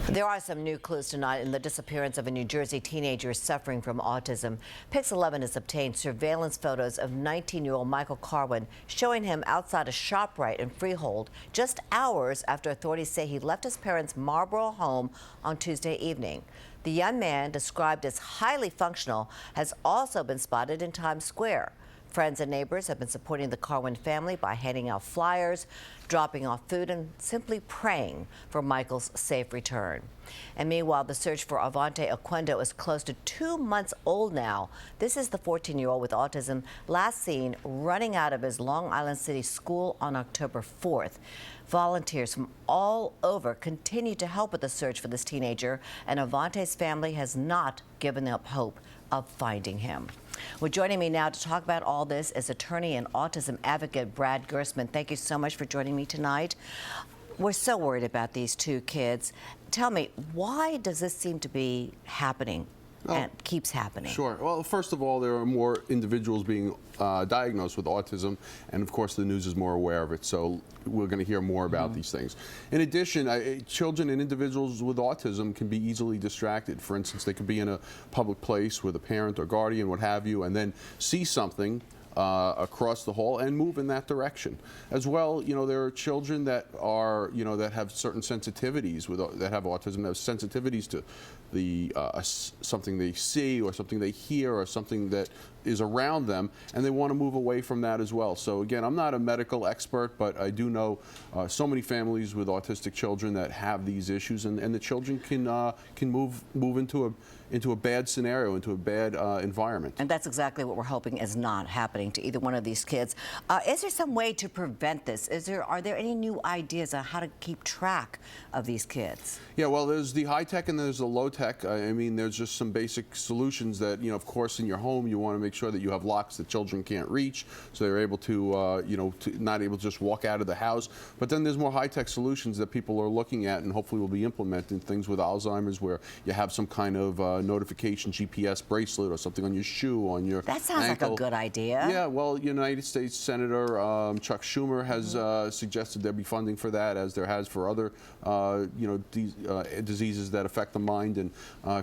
There are some new clues tonight in the disappearance of a New Jersey teenager suffering from autism. Pix 11 has obtained surveillance photos of 19-year-old Michael Carwin, showing him outside a ShopRite in Freehold just hours after authorities say he left his parents' Marlboro home on Tuesday evening. The young man, described as highly functional, has also been spotted in Times Square. Friends and neighbors have been supporting the Carwin family by handing out flyers, dropping off food, and simply praying for Michael's safe return. And meanwhile, the search for Avante Oquendo is close to 2 months old now. This is the 14-year-old with autism, last seen running out of his Long Island City school on October 4th. Volunteers from all over continue to help with the search for this teenager, and Avante's family has not given up hope of finding him. Well, joining me now to talk about all this is attorney and autism advocate Brad Gerstman. Thank you so much for joining me tonight. We're so worried about these two kids. Tell me, why does this seem to be happening and keeps happening? Sure. Well, first of all, there are more individuals being diagnosed with autism, and of course the news is more aware of it, so we're going to hear more about these things. In addition, children and individuals with autism can be easily distracted. For instance, they could be in a public place with a parent or guardian, what have you, and then see something across the hall and move in that direction. As well, there are children that are, that have certain sensitivities that have autism, that have sensitivities to the something they see or something they hear or something that is around them, and they want to move away from that as well. So again, I'm not a medical expert, but I do know so many families with autistic children that have these issues, and the children can move into a bad scenario, into a bad environment. And that's exactly what we're hoping is not happening to either one of these kids. Is there some way to prevent this? Are there any new ideas on how to keep track of these kids? Yeah, well, there's the high tech and there's the low tech. I mean, there's just some basic solutions that, of course, in your home, you want to make sure that you have locks that children can't reach, so they're able to, not able to just walk out of the house. But then there's more high tech solutions that people are looking at and hopefully will be implementing, things with Alzheimer's where you have some kind of notification GPS bracelet or something on your shoe, on your That sounds ankle. like a good idea. Yeah, well, United States Senator Chuck Schumer has suggested there be funding for that, as there has for other, diseases that affect the mind, and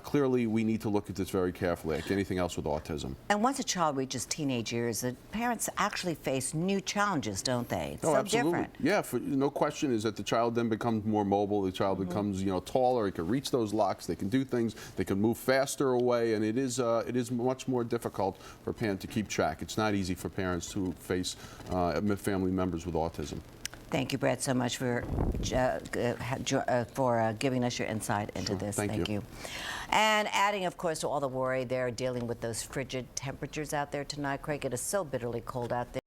clearly we need to look at this very carefully, like anything else with autism. And once a child reaches teenage years, the parents actually face new challenges, don't they? It's Oh, so absolutely. different. Yeah, no question is that the child then becomes more mobile, the child becomes, taller, he can reach those locks, they can do things, they can move faster away, and it is much more difficult for a parent to keep track. It's not easy for parents who face family members with autism. Thank you, Brad, so much for giving us your insight into this. Thank you. And adding, of course, to all the worry, they're dealing with those frigid temperatures out there tonight. Craig, it is so bitterly cold out there.